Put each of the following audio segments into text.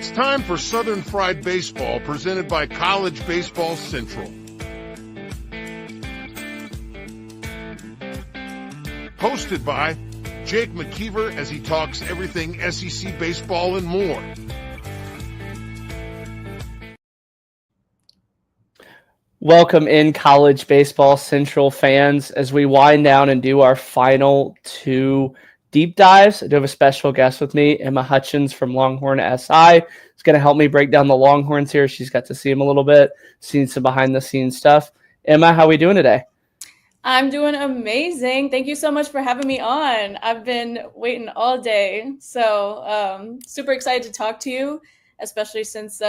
It's time for Southern Fried Baseball, presented by College Baseball Central. Hosted by Jake McKeever as he talks everything SEC baseball and more. Welcome in, College Baseball Central fans, as we wind down and do our final two deep dives. I do have a special guest with me, Emma Hutchins from Longhorn SI. Is going to help me break down the Longhorns here. She's got to see them a little bit, seen some behind-the-scenes stuff. Emma, how are we doing today? I'm doing amazing. Thank you so much for having me on. I've been waiting all day, so super excited to talk to you, especially since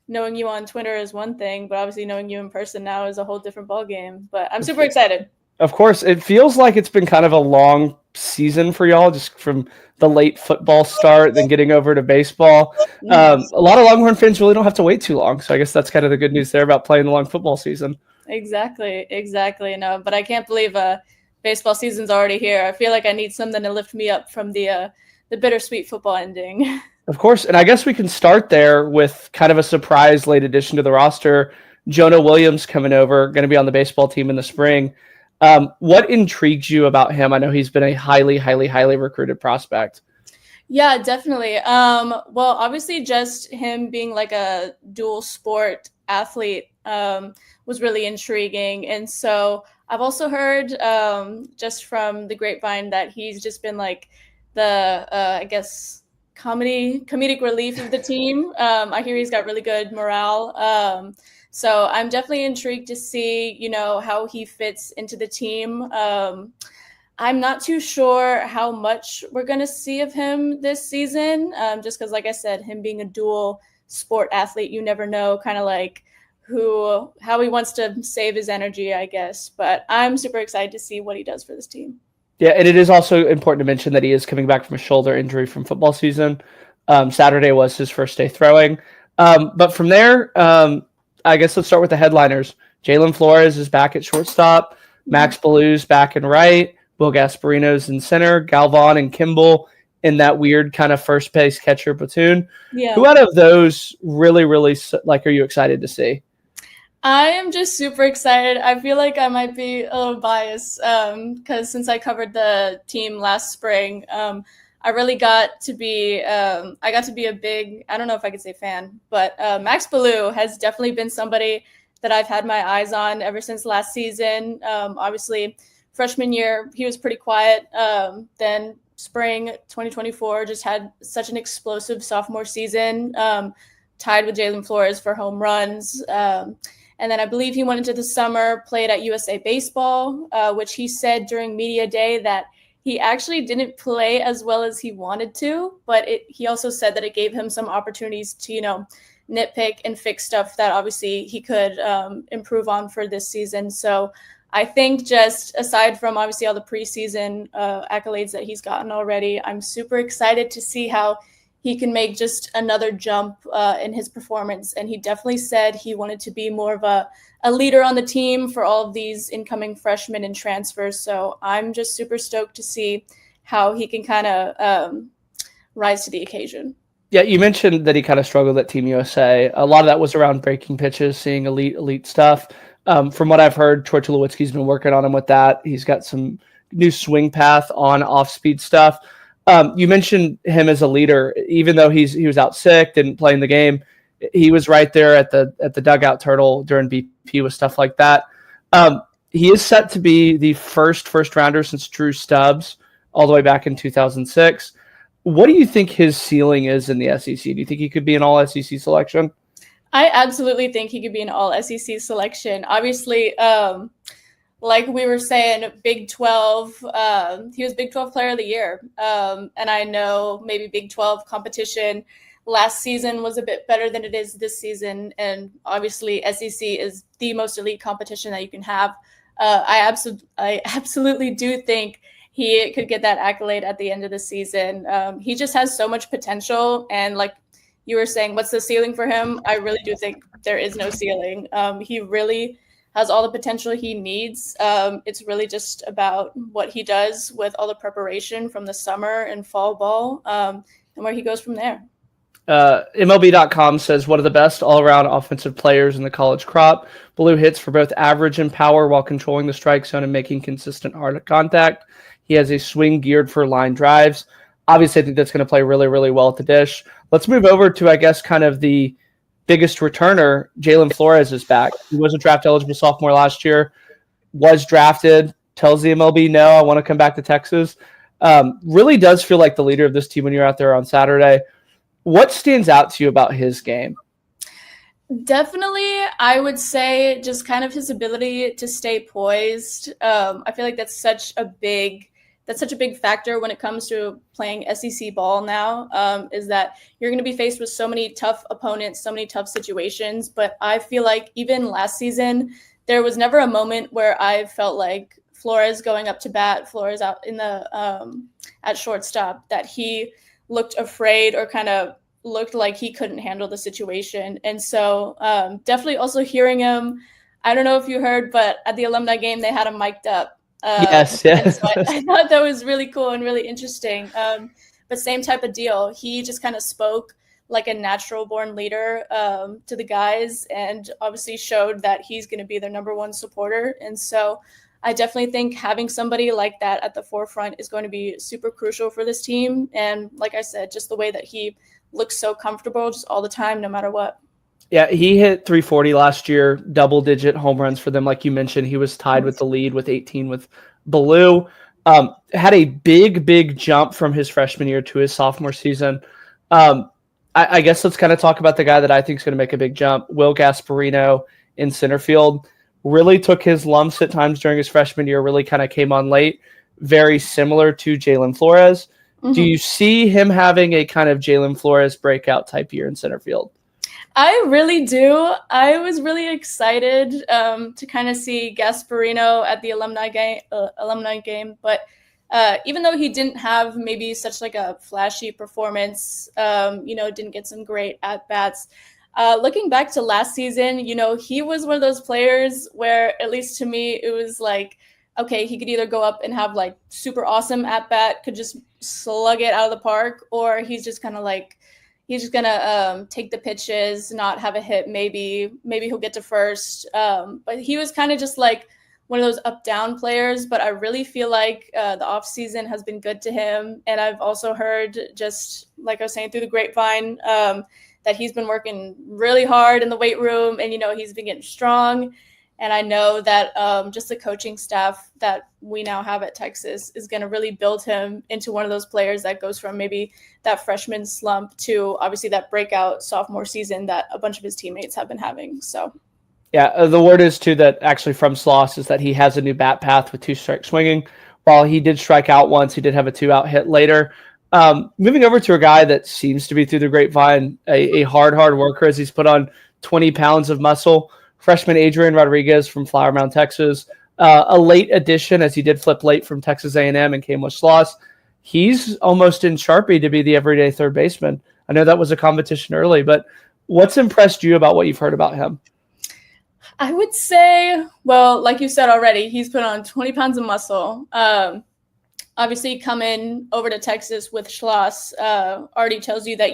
knowing you on Twitter is one thing, but obviously knowing you in person now is a whole different ballgame. But I'm super excited. Of course, it feels like it's been kind of a long season for y'all, just from the late football start, then getting over to baseball. A lot of Longhorn fans really don't have to wait too long, so I guess that's kind of the good news there about playing the long football season. Exactly. No, but I can't believe baseball season's already here. I feel like I need something to lift me up from the bittersweet football ending. Of course, and I guess we can start there with kind of a surprise late addition to the roster. Jonah Williams coming over, going to be on the baseball team in the spring. What intrigues you about him? I know he's been a highly recruited prospect. Yeah, definitely. Well, obviously just him being like a dual sport athlete was really intriguing. And so I've also heard just from the grapevine that he's just been like the, I guess, comedic relief of the team. I hear he's got really good morale. So I'm definitely intrigued to see, how he fits into the team. I'm not too sure how much we're going to see of him this season, just because, like I said, him being a dual sport athlete, you never know kind of like how he wants to save his energy, I guess. But I'm super excited to see what he does for this team. Yeah, and it is also important to mention that he is coming back from a shoulder injury from football season. Saturday was his first day throwing. But from there, I guess let's start with the headliners. Jalen Flores is back at shortstop. Max Ballou's back in right. Will Gasparino's in center. Galvan and Kimball in that weird kind of first base catcher platoon. Yeah. Who out of those really, are you excited to see? I am just super excited. I feel like I might be a little biased because since I covered the team last spring, I really got to be a big, I don't know if I could say fan, but Max Ballou has definitely been somebody that I've had my eyes on ever since last season. Obviously, freshman year, he was pretty quiet. Then spring 2024 just had such an explosive sophomore season, tied with Jalen Flores for home runs. And then I believe he went into the summer, played at USA Baseball, which he said during media day that he actually didn't play as well as he wanted to, but he also said that it gave him some opportunities to, nitpick and fix stuff that obviously he could improve on for this season. So I think just aside from obviously all the preseason accolades that he's gotten already, I'm super excited to see how he can make just another jump in his performance. And he definitely said he wanted to be more of a leader on the team for all of these incoming freshmen and transfers. So I'm just super stoked to see how he can kind of rise to the occasion. Yeah, you mentioned that he kind of struggled at Team USA. A lot of that was around breaking pitches, seeing elite stuff. From what I've heard, Troy Tulowitzki's been working on him with that. He's got some new swing path on off-speed stuff. You mentioned him as a leader, even though he was out sick, didn't play in the game. He was right there at the dugout turtle during BP with stuff like that. He is set to be the first rounder since Drew Stubbs all the way back in 2006. What do you think his ceiling is in the SEC? Do you think he could be an all SEC selection? I absolutely think he could be an all SEC selection. Obviously, like we were saying, Big 12, he was Big 12 Player of the Year. And I know maybe Big 12 competition last season was a bit better than it is this season. And obviously SEC is the most elite competition that you can have. I absolutely do think he could get that accolade at the end of the season. He just has so much potential. And like you were saying, what's the ceiling for him? I really do think there is no ceiling. He really has all the potential he needs. It's really just about what he does with all the preparation from the summer and fall ball and where he goes from there. MLB.com says one of the best all-around offensive players in the college crop. Blue hits for both average and power while controlling the strike zone and making consistent hard contact. He has a swing geared for line drives. Obviously, I think that's going to play really, really well at the dish. Let's move over to, I guess, kind of the biggest returner. Jalen Flores is back. He was a draft-eligible sophomore last year, was drafted, tells the MLB, no, I want to come back to Texas. Really does feel like the leader of this team when you're out there on Saturday. What stands out to you about his game? Definitely, I would say just kind of his ability to stay poised. I feel like that's such a big factor when it comes to playing SEC ball now, is that you're going to be faced with so many tough opponents, so many tough situations. But I feel like even last season, there was never a moment where I felt like Flores going up to bat, Flores out in the at shortstop, that he looked afraid or kind of looked like he couldn't handle the situation. And so definitely also hearing him, I don't know if you heard, but at the alumni game, they had him mic'd up. Yes. So I thought that was really cool and really interesting. But same type of deal. He just kind of spoke like a natural born leader to the guys, and obviously showed that he's going to be their number one supporter. And so I definitely think having somebody like that at the forefront is going to be super crucial for this team. And like I said, just the way that he looks so comfortable just all the time, no matter what. Yeah, he hit 340 last year, double-digit home runs for them. Like you mentioned, he was tied with the lead with 18 with Blue. Had a big jump from his freshman year to his sophomore season. I guess let's kind of talk about the guy that I think is going to make a big jump, Will Gasparino in center field. Really took his lumps at times during his freshman year, really kind of came on late, very similar to Jalen Flores. Mm-hmm. Do you see him having a kind of Jalen Flores breakout type year in center field? I really do. I was really excited to kind of see Gasparino at the alumni game. But even though he didn't have maybe such like a flashy performance, didn't get some great at-bats, looking back to last season, he was one of those players where, at least to me, it was like, okay, he could either go up and have like super awesome at-bat, could just slug it out of the park, or he's just kind of like, he's just going to take the pitches, not have a hit. Maybe he'll get to first. But he was kind of just like one of those up-down players. But I really feel like the offseason has been good to him. And I've also heard, just like I was saying through the grapevine, that he's been working really hard in the weight room, and, he's been getting strong. And I know that just the coaching staff that we now have at Texas is going to really build him into one of those players that goes from maybe that freshman slump to obviously that breakout sophomore season that a bunch of his teammates have been having. So, yeah, the word is too that actually from Sloss is that he has a new bat path with 2-strike swinging. While he did strike out once, he did have a 2-out hit later. Moving over to a guy that seems to be through the grapevine, a hard worker, as he's put on 20 pounds of muscle. Freshman Adrian Rodriguez from Flower Mound, Texas. A late addition, as he did flip late from Texas A&M and came with Sloss. He's almost in Sharpie to be the everyday third baseman. I know that was a competition early, but what's impressed you about what you've heard about him? I would say, well, like you said already, he's put on 20 pounds of muscle. Obviously, coming over to Texas with Schloss already tells you that,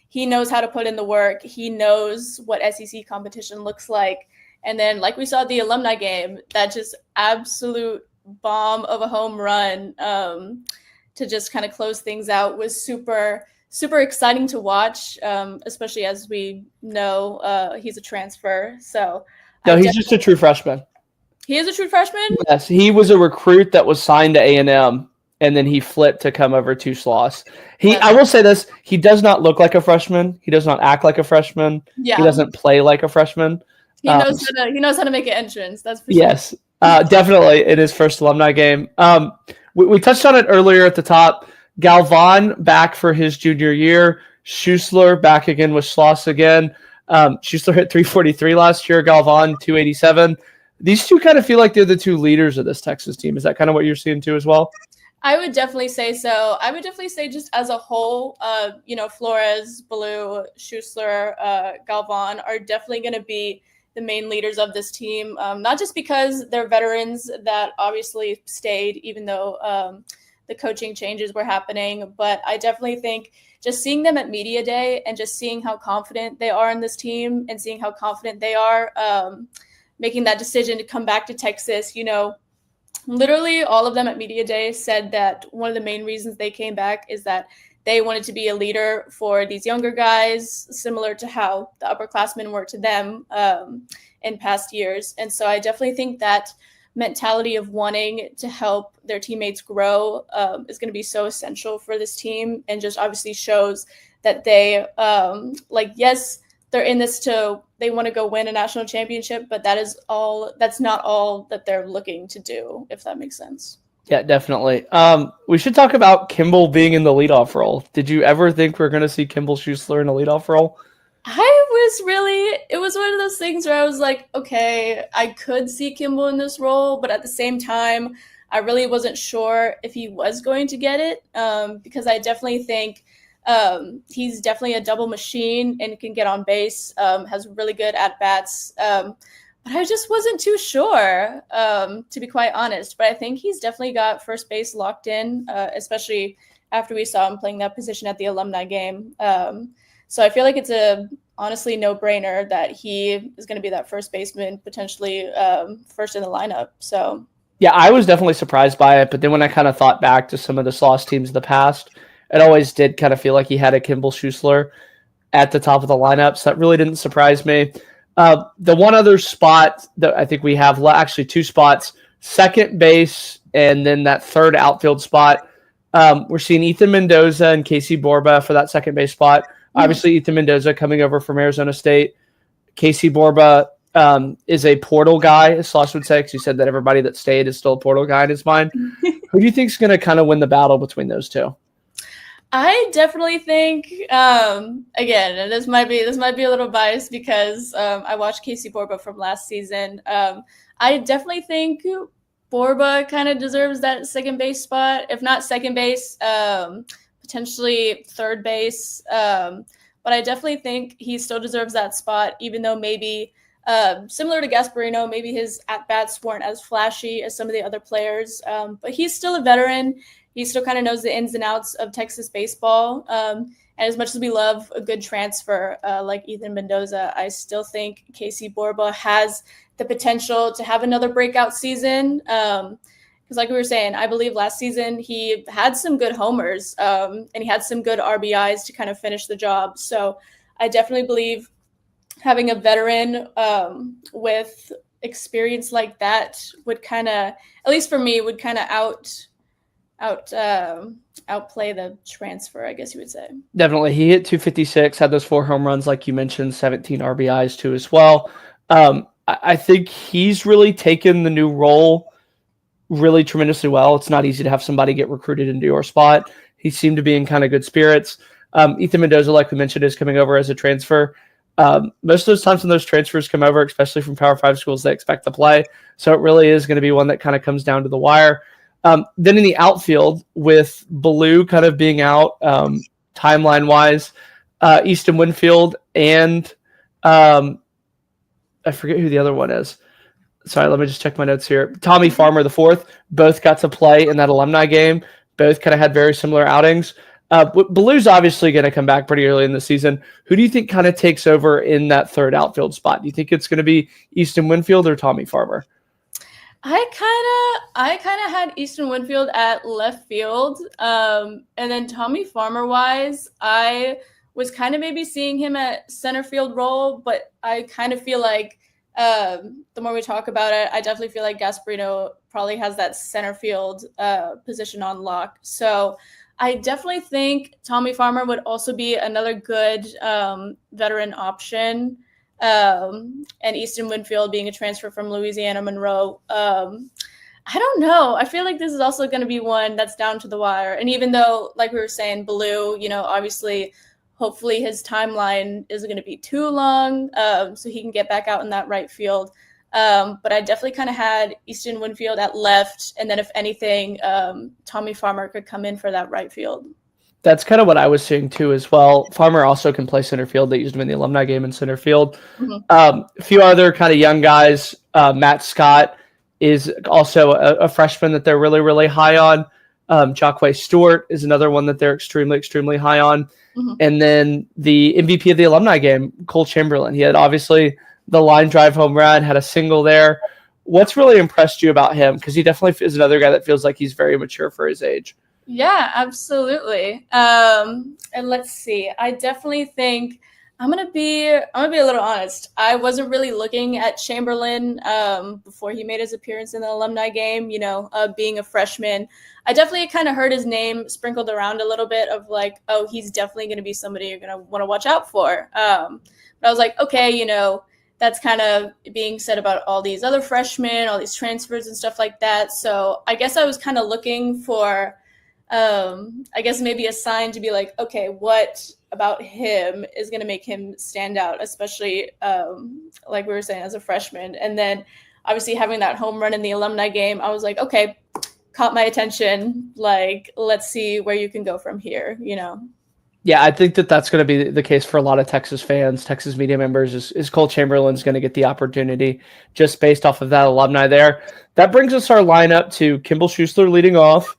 he knows how to put in the work. He knows what SEC competition looks like. And then, like we saw at the alumni game, that just absolute bomb of a home run to just kind of close things out was super, super exciting to watch, especially as we know he's a transfer. So no, he's just a true freshman. He is a true freshman? Yes, he was a recruit that was signed to A&M. And then he flipped to come over to Sloss. I will say this, he does not look like a freshman. He does not act like a freshman. Yeah. He doesn't play like a freshman. He knows how to make an entrance. That's for yes, sure. Definitely in his first alumni game. We touched on it earlier at the top. Galvan back for his junior year. Schussler back again with Sloss again. Schussler hit 343 last year. Galvan 287. These two kind of feel like they're the two leaders of this Texas team. Is that kind of what you're seeing too as well? I would definitely say so. I would definitely say just as a whole, Flores, Blue, Schussler, Galvan are definitely going to be the main leaders of this team, not just because they're veterans that obviously stayed, even though the coaching changes were happening. But I definitely think just seeing them at media day and just seeing how confident they are in this team and seeing how confident they are making that decision to come back to Texas, literally all of them at media day said that one of the main reasons they came back is that they wanted to be a leader for these younger guys, similar to how the upperclassmen were to them in past years. And so I definitely think that mentality of wanting to help their teammates grow is going to be so essential for this team, and just obviously shows that they yes, they're in this they want to go win a national championship, but that's not all that they're looking to do, if that makes sense. Yeah, definitely. We should talk about Kimball being in the leadoff role. Did you ever think we're going to see Kimball Schuessler in a leadoff role? It was one of those things where I was like, okay, I could see Kimball in this role, but at the same time, I really wasn't sure if he was going to get it, because I definitely think he's definitely a double machine and can get on base, has really good at-bats, but I just wasn't too sure, to be quite honest. But I think he's definitely got first base locked in, especially after we saw him playing that position at the alumni game. So I feel like it's a honestly no-brainer that he is going to be that first baseman, potentially first in the lineup. So yeah, I was definitely surprised by it. But then when I kind of thought back to some of the Sauce teams of the past, it always did kind of feel like he had a Kimball Schuessler at the top of the lineup. So that really didn't surprise me. The one other spot that I think we have, actually two spots, second base and then that third outfield spot. We're seeing Ethan Mendoza and Casey Borba for that second base spot. Obviously, Ethan Mendoza coming over from Arizona State. Casey Borba is a portal guy, as Slosh would say, because he said that everybody that stayed is still a portal guy in his mind. Who do you think is going to kind of win the battle between those two? I definitely think, again, and this might be a little biased because I watched Casey Borba from last season. I definitely think Borba kind of deserves that second base spot, if not second base, potentially third base. But I definitely think he still deserves that spot, even though maybe similar to Gasparino, maybe his at-bats weren't as flashy as some of the other players. But he's still a veteran. He still kind of knows the ins and outs of Texas baseball. And as much as we love a good transfer like Ethan Mendoza, I still think Casey Borba has the potential to have another breakout season. Because like we were saying, I believe last season he had some good homers and he had some good RBIs to kind of finish the job. So I definitely believe having a veteran with experience like that would kind of, at least for me, would kind of outplay the transfer, I guess you would say. Definitely. He hit 256, had those 4 home runs, like you mentioned, 17 RBIs too as well. I think he's really taken the new role really tremendously well. It's not easy to have somebody get recruited into your spot. He seemed to be in kind of good spirits. Ethan Mendoza, like we mentioned, is coming over as a transfer. Most of those times when those transfers come over, especially from Power 5 schools, they expect to play. So it really is going to be one that kind of comes down to the wire. Then in the outfield, with Ballou kind of being out timeline-wise, Easton Winfield and I forget who the other one is. Sorry, let me just check my notes here. Tommy Farmer, the fourth, both got to play in that alumni game. Both kind of had very similar outings. Ballou's obviously going to come back pretty early in the season. Who do you think kind of takes over in that third outfield spot? Do you think it's going to be Easton Winfield or Tommy Farmer? I kind of had Easton Winfield at left field. And then Tommy Farmer wise, I was kind of maybe seeing him at center field role, but I kind of feel like the more we talk about it, I definitely feel like Gasparino probably has that center field position on lock. So I definitely think Tommy Farmer would also be another good veteran option. And Easton Winfield being a transfer from Louisiana Monroe. I don't know. I feel like this is also going to be one that's down to the wire. And even though, like we were saying, Ballou, obviously, hopefully his timeline isn't going to be too long, so he can get back out in that right field. But I definitely kind of had Easton Winfield at left, and then if anything, Tommy Farmer could come in for that right field. That's kind of what I was seeing too as well. Farmer also can play center field. They used him in the alumni game in center field. Mm-hmm. A few other kind of young guys. Matt Scott is also a freshman that they're really, really high on. Jacque Stewart is another one that they're extremely, extremely high on. Mm-hmm. And then the MVP of the alumni game, Cole Chamberlain. He had obviously the line drive home run, had a single there. What's really impressed you about him? Because he definitely is another guy that feels like he's very mature for his age. Yeah, absolutely. And let's see. I definitely think I'm gonna be a little honest. I wasn't really looking at Chamberlain before he made his appearance in the alumni game. Being a freshman, I definitely kind of heard his name sprinkled around a little bit of like, oh, he's definitely gonna be somebody you're gonna want to watch out for. But I was like, okay, that's kind of being said about all these other freshmen, all these transfers and stuff like that. So I guess I was kind of looking for, I guess maybe a sign to be like, okay, what about him is going to make him stand out, especially like we were saying as a freshman. And then obviously having that home run in the alumni game, I was like, okay, caught my attention. Like, let's see where you can go from here, Yeah, I think that's going to be the case for a lot of Texas fans, Texas media members, is Cole Chamberlain's going to get the opportunity just based off of that alumni there. That brings us our lineup to Kimball Schuessler leading off.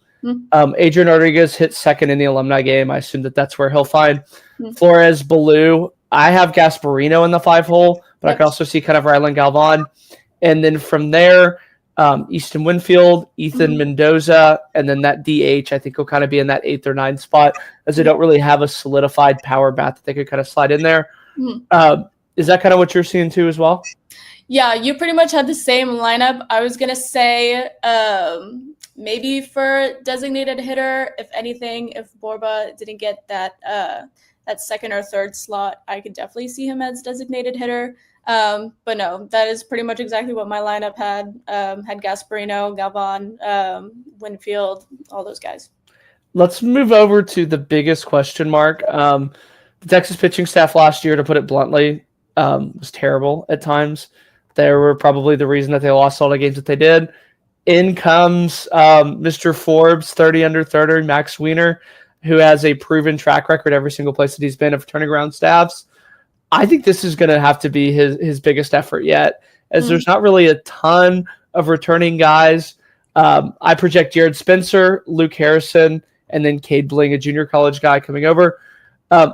Adrian Rodriguez hit second in the alumni game. I assume that's where he'll find Flores, Ballou. I have Gasparino in the 5-hole, but I can also see kind of Rylan Galvan. And then from there, Easton Winfield, Ethan Mendoza, and then that DH, I think will kind of be in that 8th or 9th spot, as they don't really have a solidified power bat that they could kind of slide in there. Is that kind of what you're seeing too as well? Yeah, you pretty much had the same lineup. I was going to say maybe for designated hitter, if anything, if Borba didn't get that second or third slot, I could definitely see him as designated hitter. But no, that is pretty much exactly what my lineup had. Had Gasparino, Galvan, Winfield, all those guys. Let's move over to the biggest question mark. The Texas pitching staff last year, to put it bluntly, was terrible at times. They were probably the reason that they lost all the games that they did. In comes Mr. Forbes, 30 under 30, Max Wiener, who has a proven track record every single place that he's been of turning around staffs. I think this is going to have to be his biggest effort yet, as there's not really a ton of returning guys. I project Jared Spencer, Luke Harrison, and then Cade Bling, a junior college guy coming over.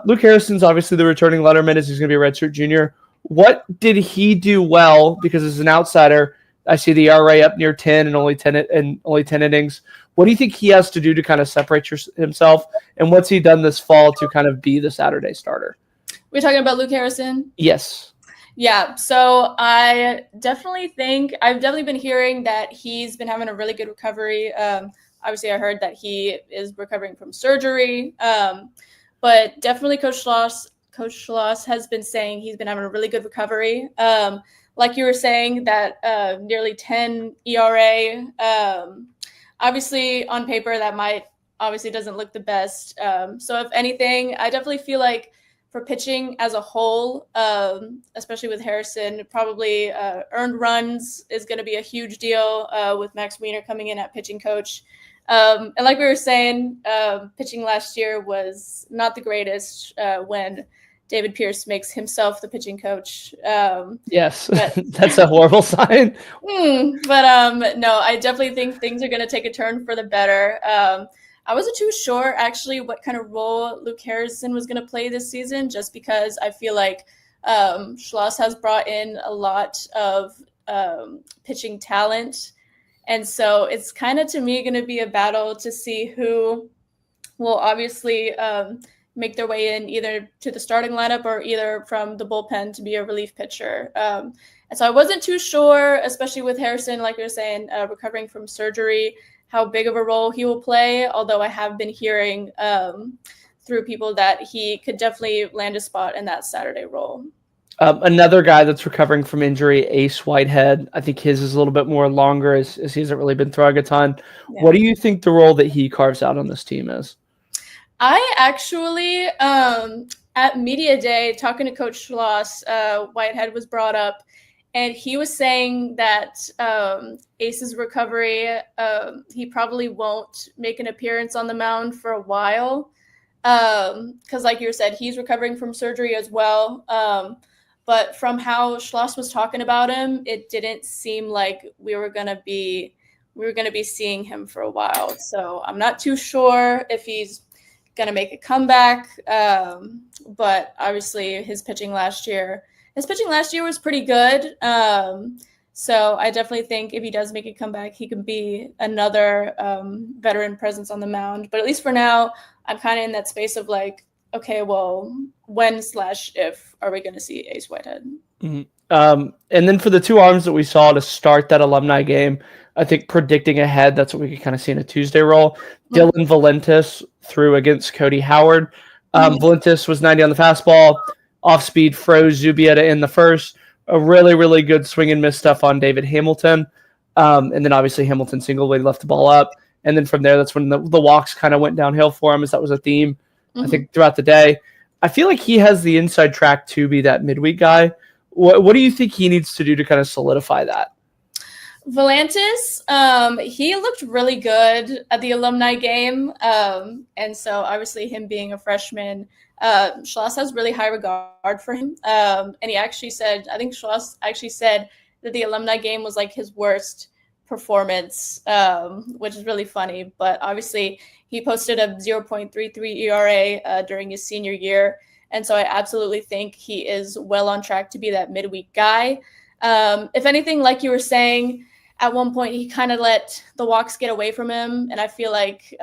Luke Harrison's obviously the returning letterman, as he's going to be a redshirt junior. What did he do well? Because as an outsider, I see the ERA up near 10 and only 10 innings. What do you think he has to do to kind of separate himself? And what's he done this fall to kind of be the Saturday starter? We're talking about Luke Harrison? Yes. Yeah, so I definitely think I've definitely been hearing that he's been having a really good recovery. Obviously, I heard that he is recovering from surgery, but definitely Coach Schloss has been saying he's been having a really good recovery. Like you were saying, that nearly 10 ERA, obviously on paper that obviously doesn't look the best. So if anything, I definitely feel like for pitching as a whole, especially with Harrison, probably earned runs is going to be a huge deal with Max Wiener coming in at pitching coach. And like we were saying, pitching last year was not the greatest when David Pierce makes himself the pitching coach. Yes, that's a horrible sign. But no, I definitely think things are going to take a turn for the better. I wasn't too sure actually what kind of role Luke Harrison was going to play this season, just because I feel like Schloss has brought in a lot of pitching talent. And so it's kind of, to me, going to be a battle to see who will obviously make their way in either to the starting lineup or either from the bullpen to be a relief pitcher. And so I wasn't too sure, especially with Harrison, like you were saying, recovering from surgery, how big of a role he will play, although I have been hearing through people that he could definitely land a spot in that Saturday role. Another guy that's recovering from injury, Ace Whitehead. I think his is a little bit more longer as he hasn't really been throwing a ton. Yeah. What do you think the role that he carves out on this team is? I actually, at Media Day, talking to Coach Schloss, Whitehead was brought up, and he was saying that Ace's recovery, he probably won't make an appearance on the mound for a while. Because like you said, he's recovering from surgery as well. But from how Schloss was talking about him, it didn't seem like we were going to be we were going to be seeing him for a while. So I'm not too sure if he's going to make a comeback. But obviously his pitching last year was pretty good. So I definitely think if he does make a comeback, he can be another veteran presence on the mound. But at least for now, I'm kind of in that space of like, okay, well, when/if are we going to see Ace Whitehead? Mm-hmm. And then for the two arms that we saw to start that alumni game, I think predicting ahead, that's what we could kind of see in a Tuesday roll. Dylan Valentis threw against Cody Howard. Valentis was 90 on the fastball. Off speed froze Zubieta in the first. A really, really good swing and miss stuff on David Hamilton. And then obviously Hamilton singled when he left the ball up. And then from there, that's when the walks kind of went downhill for him, as that was a theme, I think, throughout the day. I feel like he has the inside track to be that midweek guy. What do you think he needs to do to kind of solidify that? Valentis, he looked really good at the alumni game. And so obviously him being a freshman, Schloss has really high regard for him. And he actually said, I think Schloss actually said that the alumni game was like his worst performance, which is really funny. But obviously he posted a 0.33 ERA during his senior year. And so I absolutely think he is well on track to be that midweek guy. If anything, like you were saying, at one point he kind of let the walks get away from him. And I feel like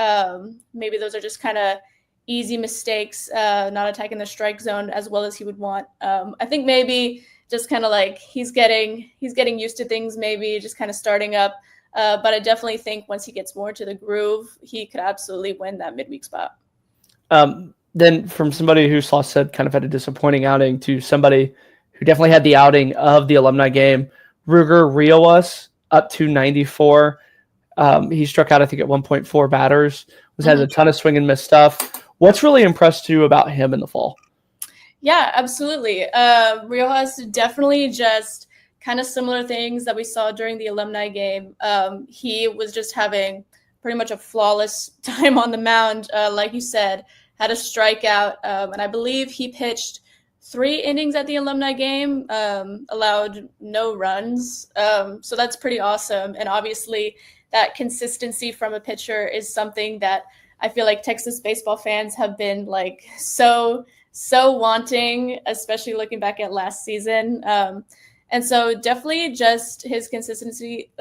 maybe those are just kind of easy mistakes, not attacking the strike zone as well as he would want. I think maybe just kind of like he's getting used to things, maybe just kind of starting up. But I definitely think once he gets more to the groove, he could absolutely win that midweek spot. Then from somebody who Sloss said kind of had a disappointing outing to somebody who definitely had the outing of the alumni game, Ruger Riojas up to 94. He struck out, I think, at 1.4 batters, had a ton of swing and miss stuff. What's really impressed you about him in the fall? Yeah, absolutely. Riojas definitely just kind of similar things that we saw during the alumni game. He was just having pretty much a flawless time on the mound, like you said. Had a strikeout, and I believe he pitched 3 innings at the alumni game, allowed no runs. So that's pretty awesome. And obviously that consistency from a pitcher is something that I feel like Texas baseball fans have been like so wanting, especially looking back at last season. And so definitely just his consistency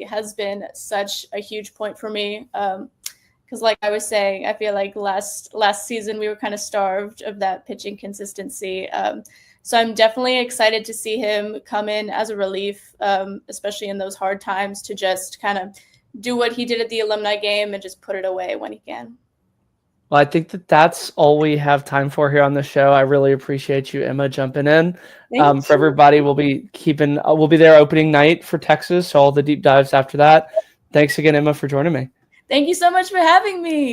has been such a huge point for me. Because like I was saying, I feel like last season we were kind of starved of that pitching consistency. So I'm definitely excited to see him come in as a relief, especially in those hard times, to just kind of do what he did at the alumni game and just put it away when he can. Well, I think that's all we have time for here on the show. I really appreciate you, Emma, jumping in. For everybody, we'll be there opening night for Texas, so all the deep dives after that. Thanks again, Emma, for joining me. Thank you so much for having me.